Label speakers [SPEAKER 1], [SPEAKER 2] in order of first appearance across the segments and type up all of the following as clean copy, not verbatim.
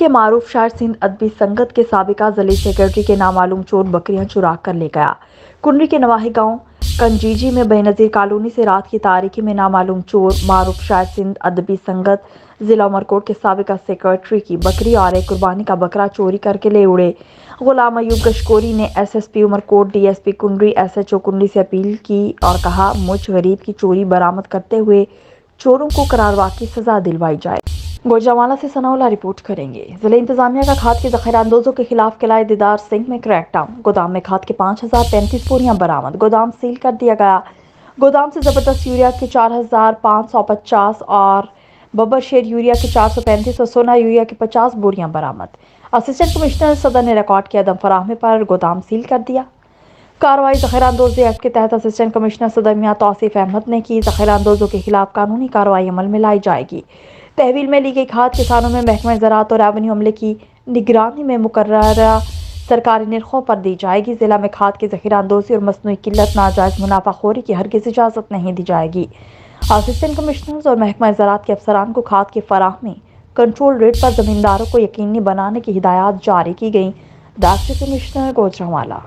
[SPEAKER 1] کے معروف شاعر سندھ ادبی سنگت کے سابقہ ضلعی سیکرٹری کے نامعلوم چور بکریاں چرا کر لے گیا۔ کنڈری کے نواحی گاؤں کنجیجی میں بے نظیر کالونی سے رات کی تاریکی میں نامعلوم چور معروف شاعر سندھ ادبی سنگت ضلع عمرکوٹ کے سابقہ سیکرٹری کی بکری اور ایک قربانی کا بکرا چوری کر کے لے اڑے۔ غلام ایوب گشکوری نے SSP Umarkot, DSP Kandri, SHO Kandri سے اپیل کی اور کہا مجھ غریب کی چوری برآمد کرتے ہوئے چوروں کو قراروا کی سزا دلوائی جائے۔ گوجرانوالہ سے ثناء اللہ رپورٹ کریں گے۔ ضلع انتظامیہ کا کھاد کے ذخیرہ اندوزوں کے خلاف قلعہ دیدار سنگھ میں کریک ڈاؤن۔ گودام میں کھاد کے 5035 بوریاں برآمد، گودام سیل کر دیا گیا۔ گودام سے زبردست یوریا کے 4550 اور ببر شیر یوریا کے 435 اور سونا یوریا کی 50 بوریاں برآمد۔ اسسٹنٹ کمشنر صدر نے ریکارڈ کی عدم فراہمی پر گودام سیل کر دیا۔ کارروائی ذخیرہ اندوزی ایکٹ کے تحت اسسٹنٹ کمشنر صدر میاں توصیف احمد نے کی۔ ذخیرہ اندوزوں کے خلاف قانونی کارروائی عمل میں لائی جائے گی۔ تحویل میں لی گئی کھاد کسانوں میں محکمہ زراعت اور ریونیو عملے کی نگرانی میں مقررہ سرکاری نرخوں پر دی جائے گی۔ ضلع میں کھاد کی ذخیرہ اندوزی اور مصنوعی قلت، ناجائز منافع خوری کی ہرگز اجازت نہیں دی جائے گی۔ اسسٹنٹ کمشنرز اور محکمہ زراعت کے افسران کو کھاد کی فراہمی کنٹرول ریٹ پر زمینداروں کو یقینی بنانے کی ہدایات جاری کی گئیں۔ Deputy commissioner Gujranwala.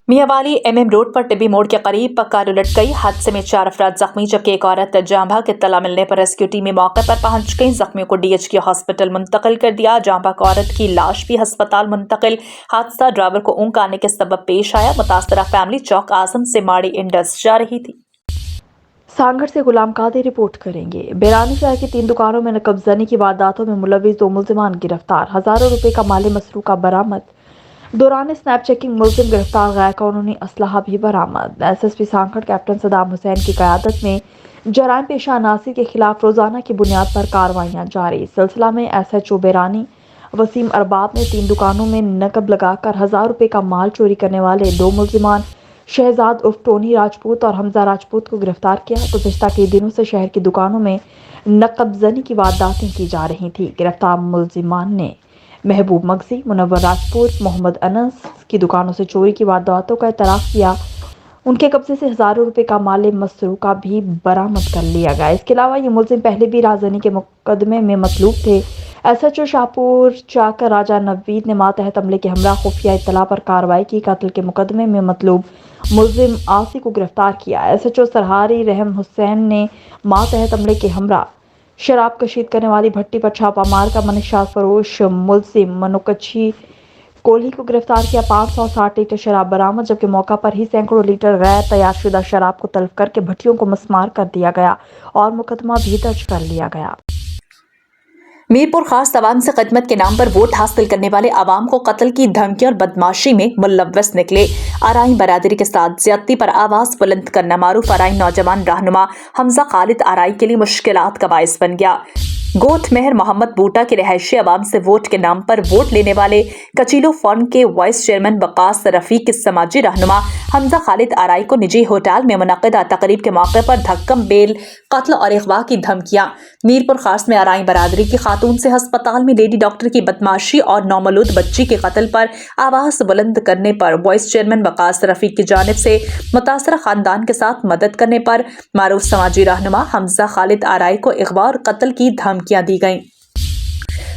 [SPEAKER 2] میاں والی MM روڈ پر ٹبی موڑ کے قریب کار الٹ گئی۔ حادثے میں 4 افراد زخمی جبکہ ایک عورت جاں بحق۔ اطلاع ملنے پر ریسکیو ٹیمیں موقع پر پہنچ گئی۔ زخمیوں کو DHQ ہاسپٹل منتقل کر دیا۔ جاں بحق عورت کی لاش بھی ہسپتال منتقل۔ حادثہ ڈرائیور کو اونگ آنے کے سبب پیش آیا۔ متاثرہ فیملی چوک اعظم سے ماڑی انڈس جا رہی تھی۔
[SPEAKER 1] سانگڑ سے غلام قادر رپورٹ کریں گے۔ بیرانی شہر کی 3 دکانوں میں نقب زنی کی وارداتوں میں ملوث 2 ملزمان گرفتار۔ ہزاروں روپے کا مال مسروقہ برآمد۔ دوران اسنیپ چیکنگ ملزم گرفتار، غیر قانونی اسلحہ بھی برآمد۔ SSP سانگڑ کیپٹن صدام حسین کی قیادت میں جرائم پیشہ عناصر کے خلاف روزانہ کی بنیاد پر کارروائیاں جاری۔ سلسلہ میں SHO بیرانی وسیم ارباب نے 3 دکانوں میں نقب لگا کر 1000 روپے کا مال چوری کرنے والے 2 ملزمان شہزاد عرف ٹونی راجپوت اور حمزہ راجپوت کو گرفتار کیا۔ گزشتہ کئی دنوں سے شہر کی دکانوں میں نقب زنی کی وارداتیں کی جا رہی تھیں۔ گرفتار ملزمان نے محبوب مغزی، منور راجپوت، محمد انس کی دکانوں سے چوری کی وارداتوں کا اعتراف کیا۔ ان کے قبضے سے ہزاروں روپے کا مال مسروقہ بھی برآمد کر لیا گیا۔ اس کے علاوہ یہ ملزم پہلے بھی رازنی کے مقدمے میں مطلوب تھے۔ SHO شاہپور چاکر راجہ نوید نے ماتحت عملے کے ہمراہ خفیہ اطلاع پر کارروائی کی۔ قتل کے مقدمے میں مطلوب ملزم آسی کو گرفتار کیا۔ SHO سرہاری رحم حسین نے ماتحت عملے کے ہمراہ شراب کشید کرنے والی بھٹی پر چھاپہ مار کر منشیات فروش ملزم منوکچھی کوہلی کو گرفتار کیا۔ 560 لیٹر شراب برآمد، جبکہ موقع پر ہی سینکڑوں لیٹر غیر تیار شدہ شراب کو تلف کر کے بھٹیوں کو مسمار کر دیا گیا اور مقدمہ بھی درج کر لیا گیا۔
[SPEAKER 2] میرپور خاص عوام سے خدمت کے نام پر ووٹ حاصل کرنے والے عوام کو قتل کی دھمکی اور بدماشی میں ملوث نکلے۔ آرائیں برادری کے ساتھ زیادتی پر آواز بلند کرنا معروف آرائیں نوجوان رہنما حمزہ خالد آرائی کے لیے مشکلات کا باعث بن گیا۔ گوٹ مہر محمد بوٹا کے رہائشی عوام سے ووٹ کے نام پر ووٹ لینے والے کچیلو فارم کے وائس چیئرمین وقاص رفیق کے سماجی رہنما حمزہ خالد آرائی کو نجی ہوٹل میں منعقدہ تقریب کے موقع پر دھکم بیل، قتل اور اغوا کی دھمکیاں۔ میرپور خاص میں آرائیں برادری کی خاتون سے ہسپتال میں لیڈی ڈاکٹر کی بدماشی اور نومولود بچی کے قتل پر آواز بلند کرنے پر وائس چیئرمین وقاص رفیق کی جانب سے متاثرہ خاندان کے ساتھ مدد کرنے پر معروف سماجی رہنما حمزہ خالد آرائی کو اغوا اور قتل کی دھمکیاں دی گئیں۔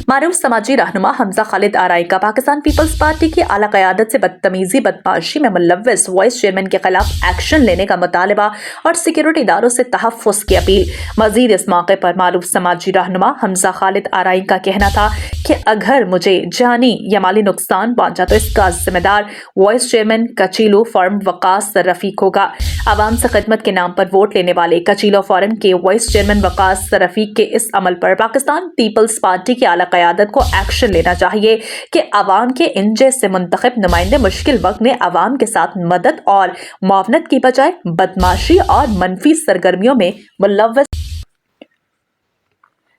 [SPEAKER 2] معروف سماجی رہنما حمزہ خالد آرائی کا پاکستان پیپلز پارٹی کی اعلیٰ قیادت سے بدتمیزی بدماشی میں ملوث وائس چیئرمین کے خلاف ایکشن لینے کا مطالبہ اور سیکیورٹی اداروں سے تحفظ کی اپیل۔ مزید اس موقع پر معروف سماجی رہنما حمزہ خالد آرائی کا کہنا تھا کہ اگر مجھے جانی یا مالی نقصان پہنچا تو اس کا ذمہ دار وائس چیئرمین کچیلو فارم وقاص رفیق ہوگا۔ عوام سے خدمت کے نام پر ووٹ لینے والے کچیلو فارم کے وائس چیئرمین وقاص رفیق کے اس عمل پر پاکستان پیپلز پارٹی کی اعلیٰ قیادت کو ایکشن لینا چاہیے کہ عوام کے ان جیسے منتخب نمائندے مشکل وقت میں عوام کے ساتھ مدد اور معاونت کی بجائے بدماشی اور منفی سرگرمیوں میں ملوث۔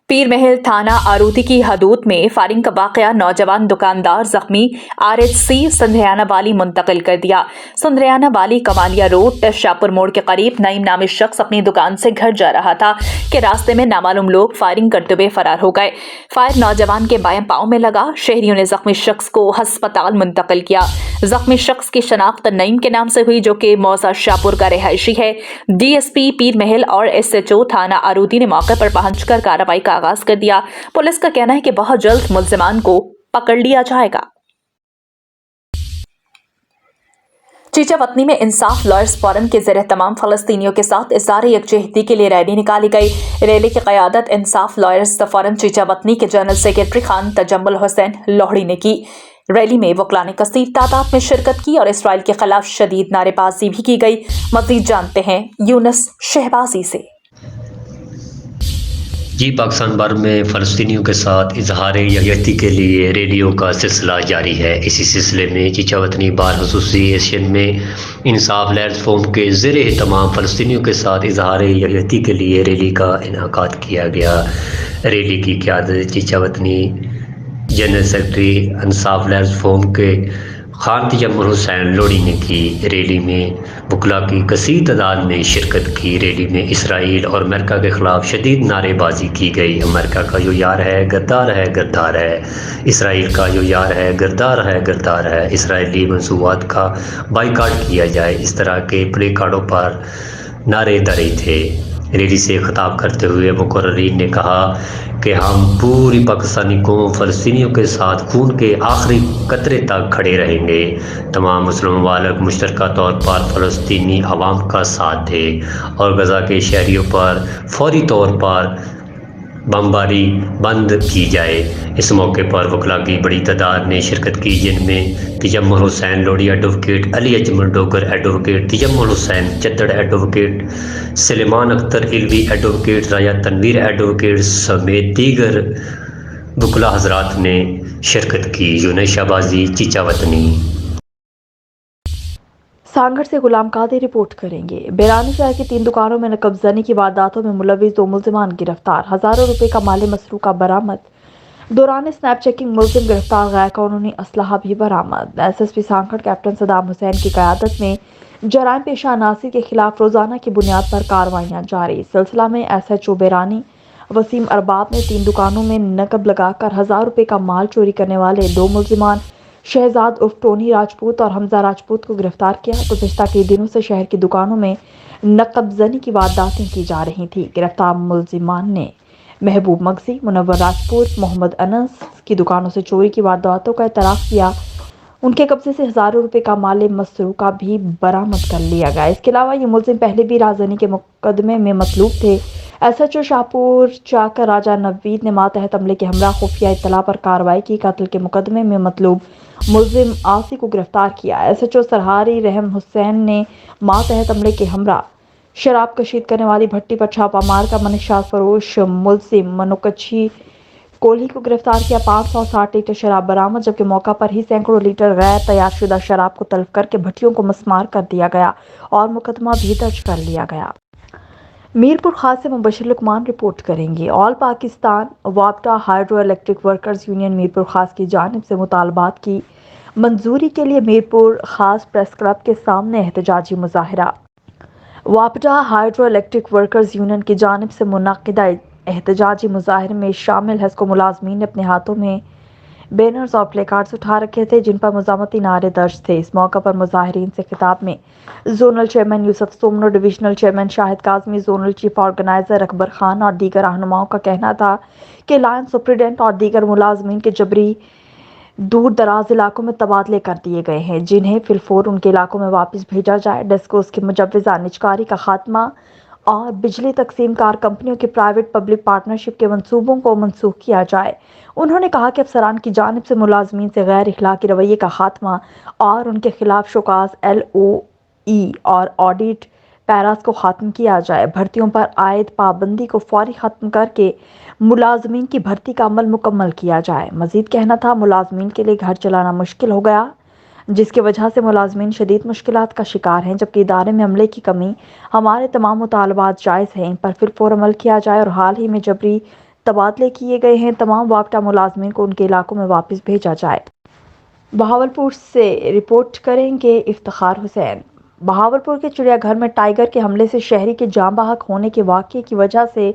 [SPEAKER 2] پیر محل تھانہ آروتی کی حدود میں فائرنگ کا واقعہ، نوجوان دکاندار زخمی، RHC سندھیانہ والی منتقل کر دیا۔ سندھیانہ والی کمالیا روڈ شاہپور موڑ کے قریب نعیم نامی شخص اپنی دکان سے گھر جا رہا تھا کہ راستے میں نامعلوم لوگ فائرنگ کرتے ہوئے فرار ہو گئے۔ فائر نوجوان کے بائیں پاؤں میں لگا۔ شہریوں نے زخمی شخص کو ہسپتال منتقل کیا۔ زخمی شخص کی شناخت نعیم کے نام سے ہوئی، جو کہ موضع شاہپور کا رہائشی ہے۔ DSP پیر محل اور SHO تھانہ آروتی نے موقع پر پہنچ کر کارروائی کا آغاز کر دیا۔ پولیس کا کہنا ہے کہ بہت جلد ملزمان کو पकड़ लिया जाएगा। चीचा वतनी में इंसाफ लॉयर्स फोरम के ज़रिए तमाम फ़लस्तीनियों के साथ इज़हार यकजहती के लिए रैली निकाली गई। रैली की क़यादत इंसाफ लॉयर्स फोरम चीचा वतनी के जनरल सेक्रेटरी खान तजम्मुल हुसैन लोहड़ी ने की। रैली में वकला ने कसीर तादाद में शिरकत की और इसराइल के खिलाफ शदीद नारेबाजी भी की गई। मज़ीद जानते हैं यूनुस शहबाजी से।
[SPEAKER 3] जी, पाकिस्तान भर में फ़लस्तीनियों के साथ इजहार यकजहती के लिए रैलियों का सिलसिला जारी है। इसी सिलसिले में चीचा वतनी बार एसोसिएशन में इंसाफ लॉयर्स फोरम के ज़रिए तमाम फ़लस्तीनियों के साथ इजहार यकजहती के लिए रैली का इनेकाद किया गया। रैली की क़यादत चीचा वतनी जनरल सेक्रेटरी इंसाफ लॉयर्स फोरम के खान तजम्मुल हुसैन लोहड़ी ने की। रैली में वकला की कसीर तादाद में शिरकत की। रैली में इसराइल और अमेरिका के ख़िलाफ़ शदीद नारेबाजी की गई। अमेरिका का जो यार है गद्दार है, गद्दार है। इसराइल का जो यार है गद्दार है, गद्दार है। इसराइली मंसूबात का बाइकाट किया जाए, इस तरह के प्ले कार्डों पर नारे दरे थे। रैली से खिताब करते हुए मुकर्रीन ने कहा कि हम पूरी पाकिस्तानी कौम फ़लस्तीनियों के साथ खून के आखिरी कतरे तक खड़े रहेंगे। तमाम मुस्लिम ममालिक मुश्तरका तौर पर फ़लस्तीनी आवाम का साथ दे और गज़ा के शहरियों पर फौरी तौर पर बमबारी बंद की जाए। इस मौके पर वकला की बड़ी तादाद ने शिरकत की, जिनमें Tajammul Hussain Lohri advocate, Ali Ajmal Dogar advocate, Tajammul Hussain Chaddar advocate, Suleman Akhtar Alvi advocate, Raya Tanveer advocate समेत दीगर वकला हजरात ने शिरकत की। यूनुस शहबाजी, चीचा वतनी।
[SPEAKER 1] सांगड़ से गुलाम कादिर रिपोर्ट करेंगे। बैरानी शहर की 3 दुकानों में नकबजनी की वारदातों में मुलविस 2 मुल्जिमान गिरफ्तार। हजारों रुपए का माल मसरूका बरामद। दौरान स्नैप चेकिंग मुल्जिम गिरफ्तार, गैर कानूनी असलहा भी बरामद। एसएसपी सांगड़ कैप्टन सदाम हुसैन की क़यादत में जराइम पेशा अनासिर के खिलाफ रोजाना की बुनियाद पर कार्रवाइयाँ जारी। सिलसिला में SHO बैरानी वसीम अरबाब ने 3 दुकानों में नकब लगाकर 1000 रुपए का माल चोरी करने वाले 2 मुल्जिमान शहजाद उर्फ टोनी राजपूत और हमजा राजपूत को गिरफ्तार किया। गुज़िश्ता कई दिनों से शहर की दुकानों में नकबजनी की वारदातें की जा रही थी। गिरफ्तार मुल्जिमान ने महबूब मगजी, मुनव्वर राजपूत, मोहम्मद अनस की दुकानों से चोरी की वारदातों का इतराफ़ किया। उनके कब्जे से हजारों रुपए का माल मसरूका भी बरामद कर लिया गया। इसके अलावा ये मुल्जिम पहले भी राजधानी के मुकदमे में मतलूब थे। SHO शाहपुर चाकर राजा नवीद ने मातहत हमले के हमरा खुफिया इत्तला पर कार्रवाई की। कत्ल के मुकदमे में मतलूब मुल्जिम आसी को गिरफ्तार किया। SHO सरहारी रहम हुसैन ने मातहत हमले के हमरा शराब कशीद करने वाली भट्टी पर छापा मार कर मनशात फरोश मुल्जिम मनुकच्छी कोहली को गिरफ्तार किया। 560 लीटर शराब बरामद, जबकि मौका पर ही सैकड़ों लीटर गैर तैयारशुदा शराब को तल्फ करके भट्टियों को मस्मार कर दिया गया और मुकदमा भी दर्ज कर लिया गया। मीरपुर खास से मुबशिर लुकमान रिपोर्ट करेंगे। ऑल पाकिस्तान वापटा hydro electric workers union Mirpur Khas की जानिब से मुतालबात की मंजूरी के लिए मीरपुर खास प्रेस क्लब के सामने एहतजाजी मुजाहिरा। वापटा हाइड्रो इलेक्ट्रिक वर्कर्स यूनियन की जानिब से मुनक्किदा एहतजाजी मुजाहिरे में शामिल हस्को मुलाजमीन ने अपने हाथों में बैनर्स और प्ले कार्ड्स उठा रखे थे, जिन पर मज़ामती नारे दर्ज थे। इस मौका पर मुजाहिरीन से खिताब में zonal chairman Yousuf Somno, divisional chairman Shahid Kazmi, zonal chief organizer Akbar Khan और दीगर रहनुमाओं का कहना था कि लाइन सुप्रिटेंडेंट और दीगर मुलाजमीन के जबरी दूर दराज इलाकों में तबादले कर दिए गए हैं, जिन्हें फिलफौर उनके इलाकों में वापस भेजा जाए। डेस्कोस की मुजव्वज़ा निजकारी का खात्मा और बिजली तकसीम कार कंपनियों के प्राइवेट पब्लिक पार्टनरशिप के मंसूबों को मनसूख किया जाए। उन्होंने कहा कि अफसरान की जानिब से मुलाजमीन से गैर इखलाकी रवैये का खात्मा और उनके खिलाफ शोकास LOE और ऑडिट पैरास को ख़त्म किया जाए। भर्तियों पर आयद पाबंदी को फौरी ख़त्म करके मुलाजमीन की भर्ती का अमल मुकम्मल किया जाए। मजीद कहना था, मुलाजमीन के लिए घर चलाना मुश्किल हो गया, जिसकी वजह से मुलाजमीन शदीद मुश्किलात का शिकार हैं, जबकि इदारे में अमले की कमी। हमारे तमाम मुतालबात जायज़ हैं, इन पर फिलफौर अमल किया जाए और हाल ही में जबरी तबादले किए गए हैं तमाम वापटा मुलाजमीन को उनके इलाकों में वापस भेजा जाए। बहावलपुर से रिपोर्ट करेंगे इफ्तिखार हुसैन। बहावलपुर के चिड़ियाघर में टाइगर के हमले से शहरी के जाँ बहक होने के वाक़ये की वजह से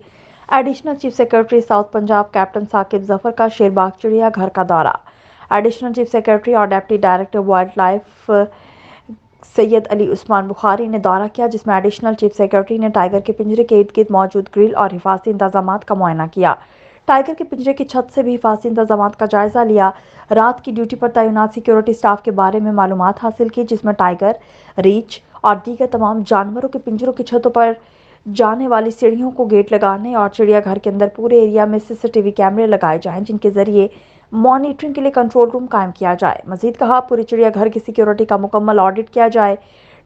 [SPEAKER 1] additional chief secretary south Punjab captain Saqib Zafar का शेरबाग चिड़ियाघर का दौरा। एडिशनल चीफ सेक्रेटरी और deputy director wildlife Syed Ali Usman Bukhari ने दौरा किया, जिसमें एडिशनल चीफ सेक्रेटरी ने टाइगर के पिंजरे के इर्द गिर्द मौजूद ग्रिल और हिफाजती इंतजामात का मुआयना किया। टाइगर के पिंजरे की छत से भी हिफाजती इंतजाम का जायजा लिया। रात की ड्यूटी पर तैनात सिक्योरिटी स्टाफ के बारे में मालूमात हासिल की, जिसमें टाइगर, रीछ और दीगर तमाम जानवरों के पिंजरों की छतों पर जाने वाली सीढ़ियों को गेट लगाने और चिड़ियाघर के अंदर पूरे एरिया में सीसीटीवी कैमरे लगाए जाएं, जिनके जरिए मॉनिटरिंग के लिए कंट्रोल रूम कायम किया जाए। मजीद कहा, पूरे चिड़ियाघर की सिक्योरिटी का मुकम्मल ऑडिट किया जाए।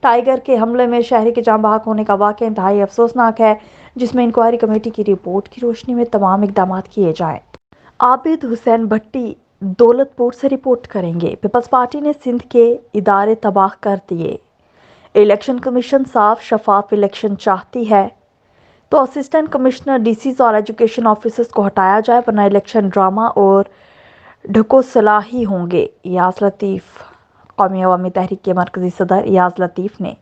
[SPEAKER 1] टाइगर के हमले में शहरी के जान बहक होने का वाक़या इंतहाई अफसोसनाक है, जिसमें इंक्वायरी कमेटी की रिपोर्ट की रोशनी में तमाम इकदाम किए जाएं। आबिद हुसैन भट्टी दौलतपुर से रिपोर्ट करेंगे। पीपल्स पार्टी ने सिंध के इदारे तबाह कर दिए। इलेक्शन कमीशन साफ शफाफ इलेक्शन चाहती है तो असिस्टेंट कमिश्नर, डीसीज और एजुकेशन ऑफिसर्स को हटाया जाए, वरना इलेक्शन ड्रामा और ढकोसलाही होंगे। याज लतीफ़ कौमी अवामी तहरीक के मरकजी सदर याज लतीफ़ ने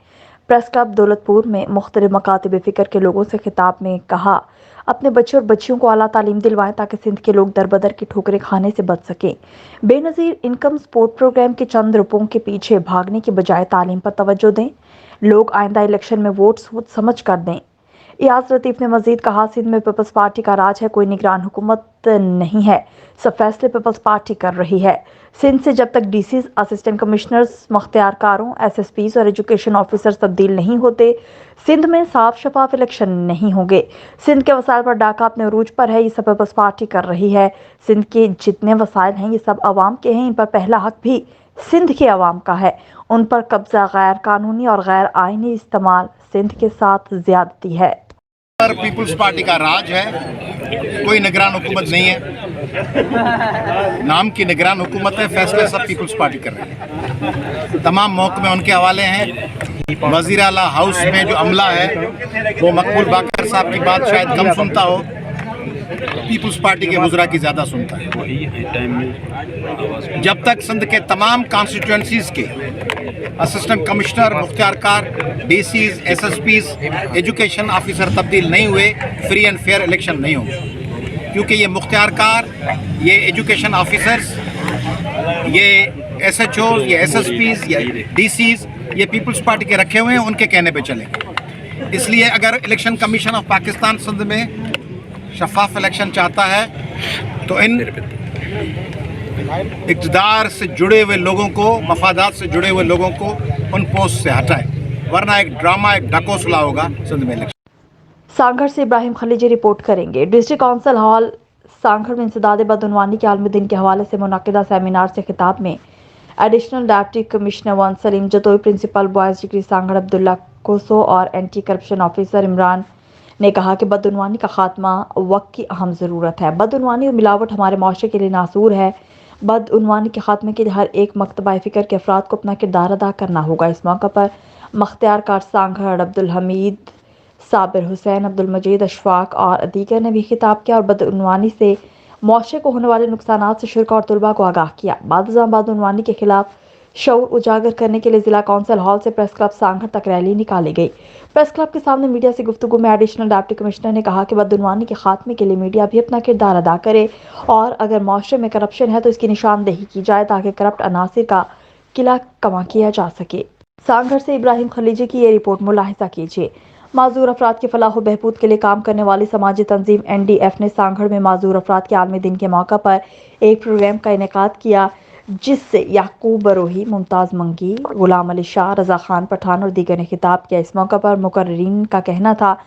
[SPEAKER 1] प्रेस क्लब दौलतपुर में मुख्तलिफ मकातब फ़िक्र के लोगों से खिताब में कहा, अपने बच्चे और बच्चियों को आला तालीम दिलवाएं ताकि सिंध के लोग दरबदर की ठोकरें खाने से बच सकें। बेनज़ीर इनकम सपोर्ट प्रोग्राम के चंद रुपयों के पीछे भागने की बजाय तालीम पर तवज्जो दें। लोग आइंदा इलेक्शन में वोट सोच समझ कर दें। याज लतीफ़ ने मजीद कहा, सिंध में पीपल्स पार्टी का राज है, कोई निगरान हुकूमत नहीं है, सब फैसले पीपल्स पार्टी कर रही है। सिंध से जब तक डीसीज, असिस्टेंट कमिश्नर्स, मुख्तियारकारों, एसएसपीज और एजुकेशन ऑफिसर्स तब्दील नहीं होते, सिंध में साफ शफाफ इलेक्शन नहीं होंगे। सिंध के वसाइल पर डाका अपने अरूज पर है, ये सब पीपल्स पार्टी कर रही है। सिंध के जितने वसाइल हैं ये सब अवाम के हैं, इन पर पहला हक भी सिंध के अवाम का है। उन पर कब्जा गैर कानूनी और गैर आईनी इस्तेमाल सिंध के साथ ज्यादती है।
[SPEAKER 4] पर पीपल्स पार्टी का राज है, कोई निगरान हुकूमत नहीं है, नाम की निगरान हुकूमत है, फैसले सब पीपल्स पार्टी कर रही है। तमाम महकमे उनके हवाले हैं। वज़ीर आला हाउस में जो अमला है वो मकबूल बाकर साहब की बात शायद कम सुनता हो, पीपल्स पार्टी के वज़रा की ज़्यादा सुनता है। जब तक सिंध के तमाम कॉन्स्टिट्यूंसीज़ के असिस्टेंट कमिश्नर, मुख्तियारकार, डीसीज, एसएसपीज, एजुकेशन ऑफिसर तब्दील नहीं हुए, फ्री एंड फेयर इलेक्शन नहीं होंगे। क्योंकि ये मुख्तियारकार, ये एजुकेशन ऑफिसर्स, ये एसएचओज, ये एसएसपीज, ये डीसीज, ये पीपल्स पार्टी के रखे हुए हैं, उनके कहने पे चलेंगे। इसलिए अगर election commission of Pakistan Sindh में शफाफ इलेक्शन चाहता है तो इन इक़्तिदार से जुड़े हुए लोगों को, मफादात से जुड़े हुए लोगों को उन पोस्ट से हटाए, वरना एक ड्रामा, एक ढकोसला होगा सिंध में इलेक्शन।
[SPEAKER 1] सांगड़ से इब्राहिम खलीजी रिपोर्ट करेंगे। डिस्ट्रिक्ट काउंसिल हॉल सांगड़ में इंसदाद बदउनवानी के आलमी दिन के हवाले से मुनक्किदा सेमिनार से खिताब में additional deputy commissioner 1 Saleem Jatoi, principal boys degree Sanghar Abdullah Koso और एंटी करप्शन ऑफिसर इमरान ने कहा कि बदउनवानी का खात्मा वक्त की अहम ज़रूरत है। बदउनवानी और मिलावट हमारे माशरे के लिए नासूर है। बदउनवानी के खात्मे के लिए हर एक मकतबा फ़िक्र के अफराद को अपना किरदार अदा करना होगा। इस मौका पर मुख्तियारकार सांगड़, अब्दुल हमीद, साबिर हुसैन, अब्दुल मजीद, अशफाक और दीगर ने भी खिताब किया और बदउनवानी से माशरे को होने वाले नुकसानात से शुरा और तुलबा को आगाह किया। बदउनवानी के खिलाफ शऊर उजागर करने के लिए जिला काउंसिल हॉल से प्रेस क्लब सांगड़ तक रैली निकाली गई। प्रेस क्लब के सामने मीडिया से गुफ्तगू में एडिशनल डिप्टी कमिश्नर ने कहा कि बदउनवानी के खात्मे के लिए मीडिया भी अपना किरदार अदा करे और अगर माशरे में करप्शन है तो इसकी निशानदेही की जाए ताकि करप्ट अनासिर का किला कमा किया जा सके। सांगड़ से इब्राहिम खलीजी की ये रिपोर्ट मुलाहिजा कीजिए। माजूर अफराद के फलाह व बहबूद के लिए काम करने वाली समाजी तंजीम NDF ने सांगड़ में माजूर अफराद के आलमी दिन के मौका पर एक प्रोग्राम का इनेकाद किया, जिससे याकूब बरोही, मुमताज़ मंगी, गुलाम अली शाह, रज़ा खान पठान और दीगर ने खिताब किया। इस मौका पर मुकर्रीन का कहना था,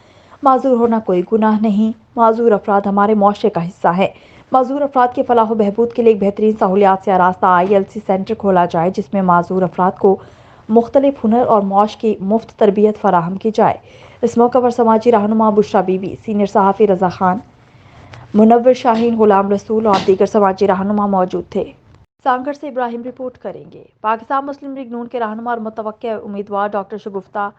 [SPEAKER 1] माजूर होना कोई गुनाह नहीं, माजूर अफराद हमारे माशरे का हिस्सा है। माजूर अफराद के फलाह व बहबूद के लिए एक बेहतरीन सहूलियात से आरास्ता ILC सेंटर खोला जाए, जिसमें माजूर अफराद को मुख्तलिफ हुनर और मौश की मुफ्त तरबियत फराहम की जाए। इस मौका पर समाजी रहनुमा बुशरा बीबी, सीनियर सहाफ़ी रज़ा खान, मुनव्वर शाहीन, गुलाम रसूल और दीगर समाजी रहनुमा मौजूद थे। सांगड़ से इब्राहिम रिपोर्ट करेंगे। पाकिस्तान मुस्लिम लीग नून के रहनुमा और मुतवक्किल उम्मीदवार डॉक्टर शगुफ्ता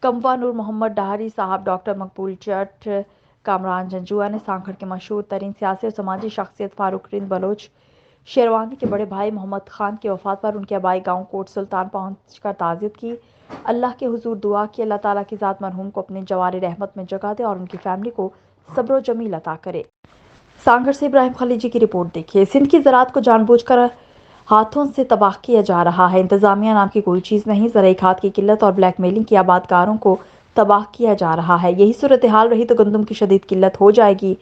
[SPEAKER 1] कमवा नूर मोहम्मद डहारी साहब, डॉक्टर मकबूल जट, कामरान जंजुआ ने सांगड़ के मशहूर तरीन सियासी और समाजी शख्सियत फारूक रिंद बलोच शेरवानी के बड़े भाई मोहम्मद खान की वफात पर उनके आबाई गांव कोट सुल्तान पहुंचकर ताज़ियत की। अल्लाह के हुजूर दुआ की अल्लाह ताला की ज़ात मरहूम को अपने जवार रहमत में जगह दे और उनकी फैमिली को सब्र जमील अता करे। सांगड़ से इब्राहिम खलीजी की रिपोर्ट देखिए। सिंध की ज़राअत को जानबूझकर हाथों से तबाह किया जा रहा है। इंतज़ामिया नाम की कोई चीज़ नहीं, ज़राई खाद की किल्लत और ब्लैकमेलिंग की आबादकारों को तबाह किया जा रहा है। यही सूरत हाल रही तो गंदम की शदीद किल्लत हो जाएगी।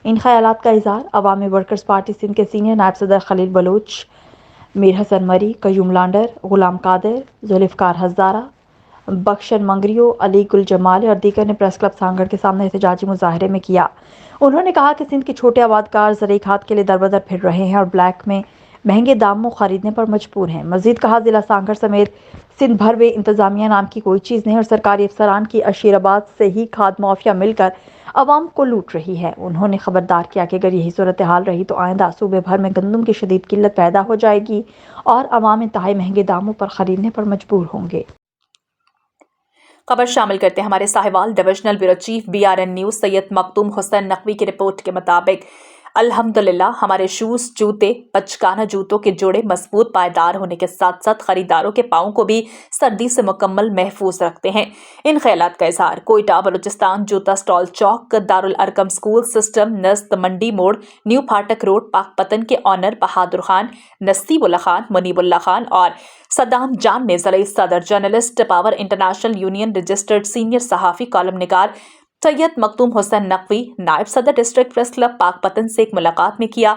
[SPEAKER 1] इन ख्यालात का इजहार अवामी वर्कर्स पार्टी सिंध के सीनियर नायब सदर खलील बलोच, मीर हसन मरी, कयूम लांडर, गुलाम कादिर, जुल्फकार हज़ारा, बख्शन मंगरियो, अली गुल जमाल और दीगर ने प्रेस क्लब सांगड़ के सामने एहतजाजी मुजाहरे में किया। उन्होंने कहा कि सिंध के छोटे आबादकार ज़रूरी खाद के लिए दरबदर फिर रहे हैं और ब्लैक में महंगे दामों खरीदने पर मजबूर हैं। मजीद कहा, जिला सांगड़ समेत सिंध भर में इंतजामिया नाम की कोई चीज़ नहीं और सरकारी अफसरान की अशीराबाद से ही खाद माफिया मिलकर अवाम को लूट रही है। उन्होंने खबरदार किया कि अगर यही सूरत हाल रही तो आइंदा सूबे भर में गंदम की शदीद किल्लत पैदा हो जाएगी और अवाम इंतहाई महंगे दामों पर खरीदने पर मजबूर होंगे।
[SPEAKER 2] खबर शामिल करते हैं हमारे Sahiwal divisional bureau chief BRN news Syed Makhdoom Hussain Naqvi की रिपोर्ट के मुताबिक अल्हम्दुलिल्लाह हमारे शूज, जूते, बचकाना जूतों के जोड़े मजबूत पायदार होने के साथ साथ खरीदारों के पाँव को भी सर्दी से मुकम्मल महफूज रखते हैं। इन ख्यालात का इजहार कोयटा बलूचिस्तान जूता stall chowk, Darul Arqam school system, नस्त मंडी मोड़, न्यू फाटक रोड, पाकपतन के ऑनर बहादुर खान, नसीबुल्ला खान, मुनीबुल्ला खान और सद्दाम जान ने ज़िले सदर journalist, power international union registered senior सहाफ़ी, कॉलम निगार सैयद मखदूम हुसैन नकवी, नायब सदर डिस्ट्रिक्ट प्रेस क्लब पाकपतन से एक मुलाकात में किया।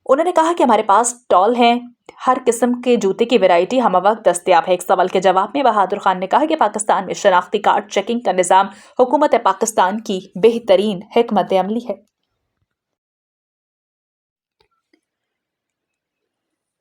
[SPEAKER 2] उन्होंने कहा कि हमारे पास स्टॉल हैं, हर किस्म के जूते की वैरायटी हम वक्त दस्तयाब है। एक सवाल के जवाब में बहादुर खान ने कहा कि पाकिस्तान में शनाख्ती कार्ड चेकिंग का निज़ाम हुकूमत पाकिस्तान की बेहतरीन हिकमत अमली है।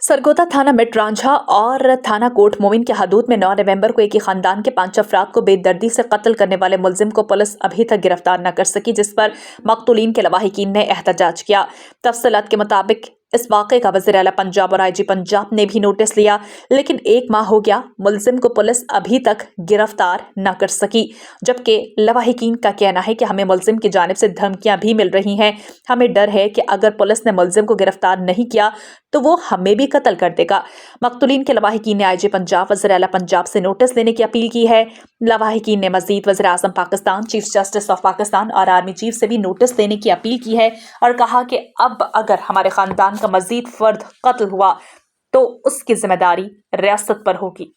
[SPEAKER 2] सरगोदा थाना मिटरांझा और थाना कोट मोमिन के हदूद में 9 नवंबर को एक ही खानदान के 5 अफराद को बेदर्दी से कत्ल करने वाले मुलजिम को पुलिस अभी तक गिरफ्तार न कर सकी, जिस पर मकतूलीन के लवाहिकीन ने एहतजाज किया। तफसीलात के मुताबिक इस वाक़े का वज़ीर आला पंजाब और IG पंजाब ने भी नोटिस लिया, लेकिन 1 माह हो गया मुलजिम को पुलिस अभी तक गिरफ्तार न कर सकी। जबकि लवाहिकीन का कहना है कि हमें मुलजिम की जानिब से धमकियां भी मिल रही हैं। हमें डर है कि अगर पुलिस ने मुलजिम को गिरफ्तार नहीं किया तो वो हमें भी कत्ल कर देगा। मकतूलीन के लवाहिकीन ने IG पंजाब, वज़ीर आला पंजाब से नोटिस लेने की अपील की है। लवाहिकीन ने मज़ीद वज़ीर आज़म Pakistan, chief justice of Pakistan और आर्मी चीफ से भी नोटिस लेने की अपील की है और कहा कि अब अगर हमारे ख़ानदान का मज़ीद फर्द कत्ल हुआ तो उसकी जिम्मेदारी रियासत पर होगी।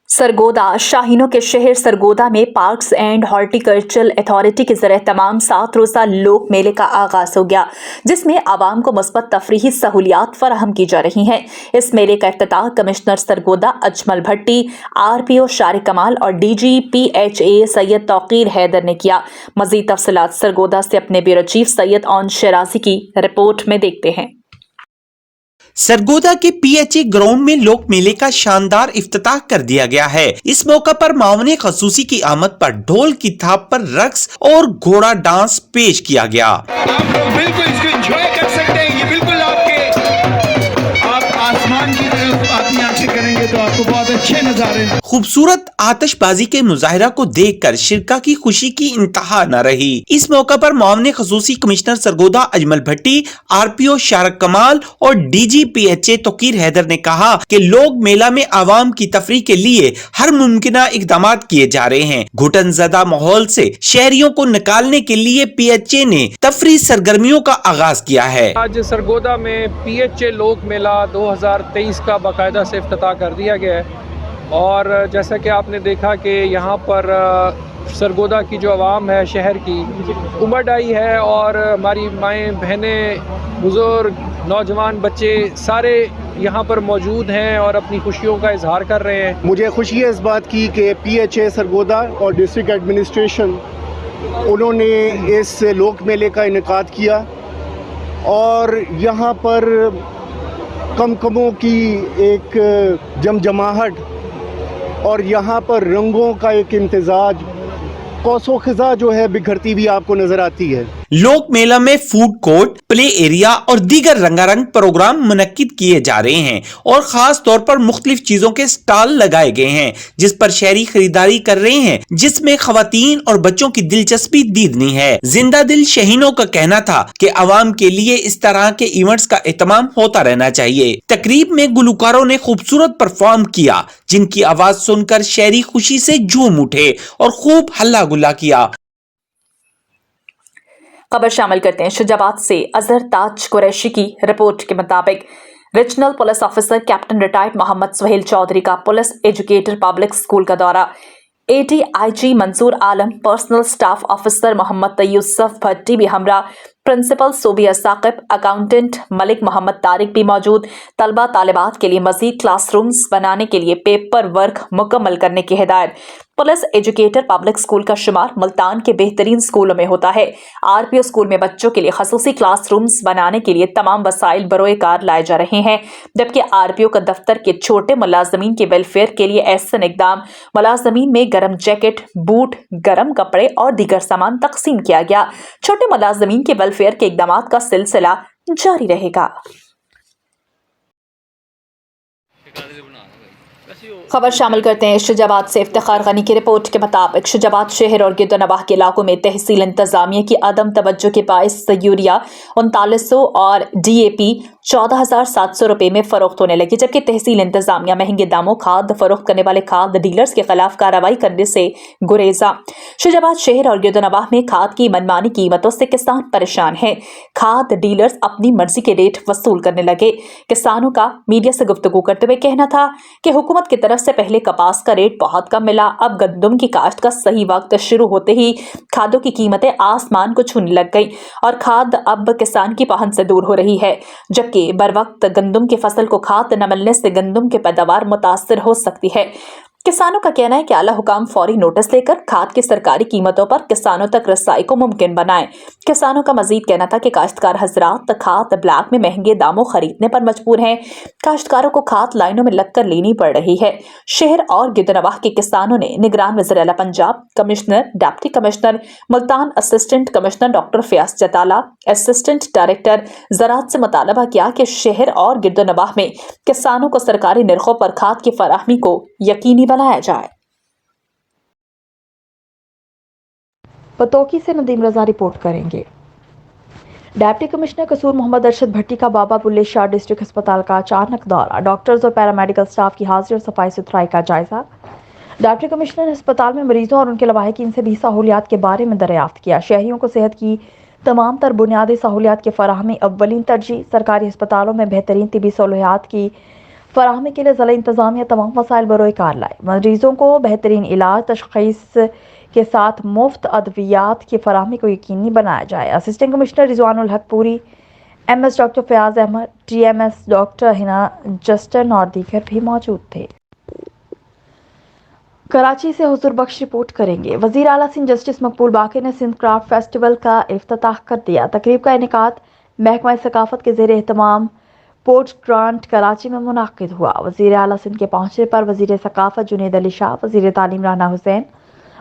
[SPEAKER 2] सरगोदा शाहीनों के शहर सरगोदा में पार्क्स एंड हॉर्टिकल्चरल अथॉरिटी के ज़रिए तमाम 7 रोज़ा लोक मेले का आगाज़ हो गया, जिसमें आवाम को मुस्बत तफरीही सहूलियात फराहम की जा रही हैं। इस मेले का इफ्तिताह कमिश्नर सरगोदा अजमल भट्टी, RPO शारिक कमाल और DG PHA सैयद तौकीर हैदर ने किया। मज़ीद तफसीलात सरगोदा से अपने ब्यूरो चीफ सैयद ओन शराजी की रिपोर्ट में देखते हैं।
[SPEAKER 5] सरगोदा के PHA ग्राउंड में लोक मेले का शानदार इफ्तिताह कर दिया गया है। इस मौका पर मावने खसूसी की आमद पर ढोल की थाप पर रक्स और घोड़ा डांस पेश किया गया।
[SPEAKER 6] आप लोग बिल्कुल इसको एंजॉय कर सकते हैं। ये बिल्कुल आप आसमान की तरफ अपनी आंखें करेंगे तो आपको बहुत अच्छे नजारे।
[SPEAKER 5] खूबसूरत आतिशबाजी के मुजाहिरा को देखकर शिरका की खुशी की इंतहा न रही। इस मौका पर मामले खसूसी कमिश्नर सरगोदा अजमल भट्टी, RPO शारिक कमाल और DG PHA तौकीर हैदर ने कहा कि लोक मेला में आवाम की तफरीह के लिए हर मुमकिना इकदाम किए जा रहे हैं। घुटन ज़दा माहौल से शहरियों को निकालने के लिए PHA ने तफरीह सरगर्मियों का आगाज किया है।
[SPEAKER 7] आज सरगोदा में PHA लोक मेला 2023 का बाकायदा से इफ्तिताह कर दिया गया है और जैसा कि आपने देखा कि यहाँ पर सरगोदा की जो आवाम है शहर की उमड़ आई है और हमारी माएँ, बहनें, बुज़ुर्ग, नौजवान, बच्चे सारे यहाँ पर मौजूद हैं और अपनी खुशियों का इजहार कर रहे हैं।
[SPEAKER 8] मुझे खुशी है इस बात की कि PHA सरगोदा और डिस्ट्रिक्ट एडमिनिस्ट्रेशन उन्होंने इस लोक मेले का इनेकाद किया और यहाँ पर कमकमों की एक जमजमाहट और यहाँ पर रंगों का एक इम्तिजाज, कौसो खिजा जो है बिखरती भी आपको नजर आती है।
[SPEAKER 5] लोक मेला में फूड कोर्ट, प्ले एरिया और दीगर रंगारंग प्रोग्राम मुनक्किद किए जा रहे हैं और खास तौर पर मुख्तलिफ चीजों के स्टॉल लगाए गए हैं जिस पर शहरी खरीदारी कर रहे हैं, जिसमें खवातीन और बच्चों की दिलचस्पी दीदनी है। जिंदा दिल शहीनों का कहना था कि आवाम के लिए इस तरह के इवेंट्स का एहतमाम होता रहना चाहिए। तकरीब में गुलकारों ने खूबसूरत परफॉर्म किया जिनकी आवाज सुनकर शहरी खुशी से झूम उठे और खूब हल्ला गुल्ला किया।
[SPEAKER 2] खबर शामिल करते हैं शुजाबाद से अजहर ताज कुरैशी की रिपोर्ट के मुताबिक regional police officer captain retired Mohammad Suhail Chaudhry का पुलिस एजुकेटर पब्लिक स्कूल का दौरा। ADIG Mansoor Alam, personal staff officer Mohammad Yousuf Bhatti भी हमरा, प्रिंसिपल सोबिया साकिब, अकाउंटेंट मलिक मोहम्मद तारिक भी मौजूद। तलबा तालिबात के लिए मजीद क्लासरूम्स बनाने के लिए पेपर वर्क मुकम्मल करने की हिदायत। पुलिस एजुकेटर पब्लिक स्कूल का शुमार मुल्तान के बेहतरीन स्कूलों में होता है। RPO स्कूल में बच्चों के लिए खसूसी क्लासरूम्स बनाने के लिए तमाम वसाइल बरोए कार लाए जा रहे हैं, जबकि RPO का दफ्तर के छोटे मुलाजमीन के वेलफेयर के लिए ऐसा इकदाम मुलाजमीन में गर्म जैकेट, बूट, गर्म कपड़े और दीगर सामान तकसीम किया गया। छोटे मुलाजमीन के वेलफेयर के इकदाम का सिलसिला जारी रहेगा। खबर शामिल करते हैं शुजाबाद से। इफ्तिखार गनी की रिपोर्ट के मुताबिक शुजाबाद शहर और गिरदोनवाह के इलाकों में तहसील इंतजामिया की अदम तवज्जो के बायस यूरिया 3900 और DAP 14,700 रुपए में फरोख्त होने लगी, जबकि तहसील इंतजामिया महंगे दामों खाद फरोख्त करने वाले खाद डीलर्स के खिलाफ कार्रवाई करने से गुरेजा। शुजाबाद शहर और गिरदोनवाह में खाद की मनमानी कीमतों से किसान परेशान हैं। खाद डीलर्स अपनी मर्जी के रेट वसूल करने लगे। किसानों का मीडिया से गुफ्तगू करते हुए कहना था कि हुकूमत की तरफ से पहले कपास का रेट बहुत कम मिला, अब गंदम की काश्त का सही वक्त शुरू होते ही खादों की कीमतें आसमान को छूने लग गई और खाद अब किसान की पहुंच से दूर हो रही है, जबकि बर वक्त गंदम की फसल को खाद न मिलने से गंदम की पैदावार मुतासर हो सकती है। किसानों का कहना है कि आला हुकाम फौरी नोटिस लेकर खाद की सरकारी कीमतों पर किसानों तक रसाई को मुमकिन बनाएं। किसानों का मजीद कहना था कि काश्तकार हजरात खाद ब्लैक में महंगे दामों खरीदने पर मजबूर हैं। काश्तकारों को खाद लाइनों में लगकर लेनी पड़ रही है। शहर और गिरदोनवाह के किसानों ने निगरान वज़ीर आला Punjab, commissioner, deputy commissioner Multan, assistant commissioner doctor Fayyaz Chatala, assistant director ज़राअत से मुतालबा किया कि शहर और गिरदोनवाह में किसानों को सरकारी निर्खों पर खाद की फराहमी को यकीनी बनाया जाए।
[SPEAKER 1] पतोकी से नदीम रजा रिपोर्ट करेंगे। डिप्टी कमिश्नर कसूर मोहम्मद अरशद भट्टी का बाबा बुल्ले शाह डिस्ट्रिक्ट अस्पताल का अचानक दौरा, डॉक्टर्स और पैरामेडिकल स्टाफ की हाजिरी और सफाई सुथराई का जायजा। डिप्टी कमिश्नर ने अस्पताल में मरीजों और उनके लवाहिकीन से भी सहूलियात के बारे में दरियाफ्त किया। शहरियों को सेहत की तमाम तर बुनियादी सहूलियात की फराहमी अव्वलीन तरजीह। सरकारी अस्पतालों में बेहतरीन तिबी सहूलियात की फराहमी के लिए ज़िला इंतजामिया तमाम वसाइल बरोए कार लाए। मरीजों को बेहतरीन इलाज, तशख़ीस के साथ मुफ्त अद्वियात की फराहमी को यकीनी बनाया जाए। असिस्टेंट कमिश्नर रिजवानुल हक पूरी, MS doctor Fayyaz Ahmed, TMS doctor Hina जस्टन और दीगर भी मौजूद थे। कराची से हुजूर बख्श रिपोर्ट करेंगे। वज़ीर आला सिंध जस्टिस मकबूल बाकी ने सिंध क्राफ्ट फेस्टिवल का इफ्तिताह कर दिया। तकरीब का इनेकाद महकमा सकाफत के ज़ेर एहतमाम पोर्ट ग्रांट कराची में मुनाकिद हुआ। वज़ीर आला सिंध के पहुंचने पर वज़ीर सकाफत जुनेद अली शाह, वज़ीर तालीम राना हुसैन,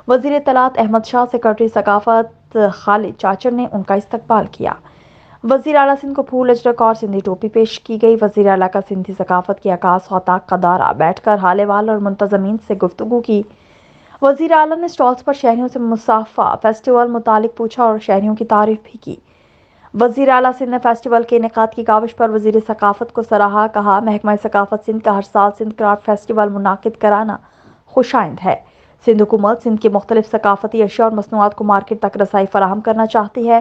[SPEAKER 1] वज़ीर इत्तलात अहमद शाह, सेक्रेटरी सकाफत खालिद चाचर ने उनका इस्तकबाल किया। वज़ीर आला सिंध को फूल अजरक और सिंधी टोपी पेश की गई। वज़ीर आला का सिंधी सकाफत की आकाश औताक का दौरा, बैठकर हाले वाल और मुंतज़मीन से गुफ्तगू की। वज़ीर आला ने स्टॉल्स पर शहरियों से मुसाफा फेस्टिवल मुतालिक पूछा और शहरियों की तारीफ भी की। वज़ीर आला सिंध ने फेस्टिवल के इनेकाद की काविश पर वज़ीर सकाफत को सराहा। कहा, महकमा सकाफत सिंध का हर साल सिंध क्राफ्ट फेस्टिवल मुनाकिद कराना खुशाइंद है। सिंध हुकूमत सिंध के मुख्तलिफ सकाफती अशिया और मसनूआत को मार्केट तक रसाई फराहम करना चाहती है।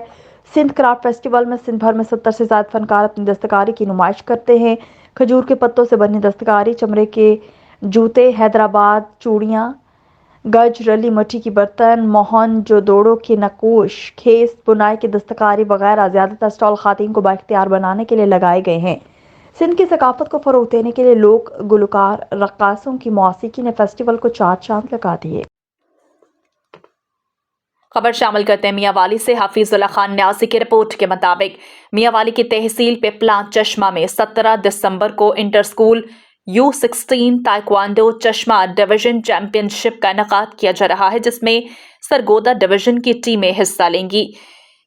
[SPEAKER 1] सिंध क्राफ्ट फेस्टिवल में सिंध भर में 70 से ज़्यादा फनकार अपनी दस्तकारी की नुमाइश करते हैं। खजूर के पत्तों से बनी दस्तकारी, चमड़े के जूते, हैदराबाद चूड़ियाँ, गज रली मट्टी की बर्तन, मोहन जोदड़ो के नकोश, खेस बुनाई की दस्तकारी वगैरह ज़्यादातर स्टॉल खातीन को बाइख्तियार बनाने के लिए लगाए गए हैं। सिंध की सकाफत को फरोग देने के लिए लोग गुलकार रक्कासों की मौसीकी ने फेस्टिवल को चार चांद लगा दिए।
[SPEAKER 2] खबर शामिल करते हैं मियांवाली से। हफीजुल्लाह खान न्यासी की रिपोर्ट के मुताबिक मियांवाली की तहसील पिपला चश्मा में 17 दिसंबर को इंटर स्कूल U16 ताइक्वांडो चश्मा डिवीजन चैंपियनशिप का इनेकाद किया जा रहा है, जिसमें सरगोदा डिवीजन की टीमें हिस्सा लेंगी।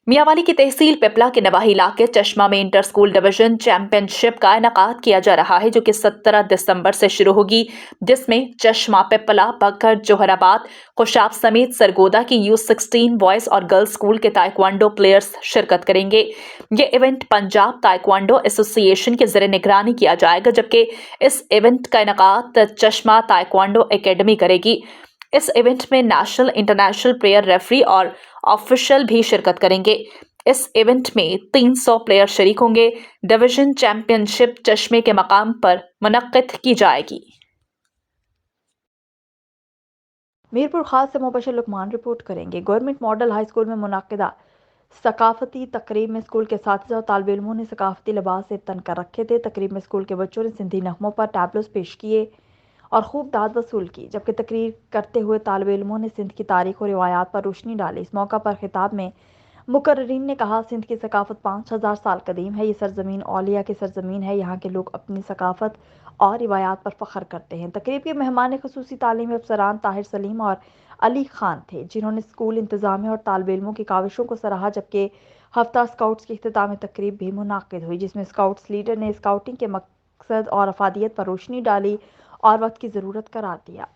[SPEAKER 2] मियांवाली की तहसील पिपला के नवाही इलाके चश्मा में इंटर स्कूल डिवीजन चैंपियनशिप का इनेकाद किया जा रहा है, जो कि 17 दिसंबर से शुरू होगी, जिसमें चश्मा, पिपला, बकर, जोहराबाद, खुशाब समेत सरगोदा की U16 बॉयज और गर्ल्स स्कूल के ताइक्वांडो प्लेयर्स शिरकत करेंगे। ये इवेंट पंजाब ताइक्वांडो एसोसिएशन के ज़रिए निगरानी किया जाएगा, जबकि इस इवेंट का इनेकाद चश्मा ताइक्वांडो एकेडमी करेगी। इस इवेंट में नेशनल, इंटरनेशनल प्लेयर, रेफरी और ऑफिशियल भी शिरकत करेंगे। इस इवेंट में 300 प्लेयर शरीक होंगे। डिवीजन चैंपियनशिप चश्मे के मकाम पर मुनक्किद की जाएगी।
[SPEAKER 1] मीरपुर खास से मुबशर लुकमान रिपोर्ट करेंगे। गवर्नमेंट मॉडल हाई स्कूल में मुनाकिदा सकाफती तकरीब में स्कूल के असातिज़ा और तालिब इल्मों ने सकाफती लिबास से तन कर रखे थे। तकरीब में स्कूल के बच्चों ने सिंधी नगमों पर टैबलोस पेश किए और खूब दाद वसूल की, जबकि तकरीर करते हुए तालिब इल्मों ने सिंध की तारीख और रिवायात पर रोशनी डाली। इस मौका पर खिताब में मुकर्रिरीन ने कहा, सिंध की सकाफत 5000 साल कदीम है। ये सरजमीन औलिया की सरजमीन है। यहाँ के लोग अपनी सकाफत और रिवायात पर फख्र करते हैं। तकरीब के मेहमान खसूसी तालीमी अफसरान ताहिर सलीम और अली खान थे, जिन्होंने स्कूल इंतजामिया और तालिब इल्मों की काविशों को सराहा। जबकि हफ्ता स्काउट्स की इख्तितामी तकरीब भी मुनाकिद हुई, जिसमें स्काउट्स लीडर ने स्काउटिंग के मकसद और अफादियत पर रोशनी डाली और वक्त की ज़रूरत करार दिया।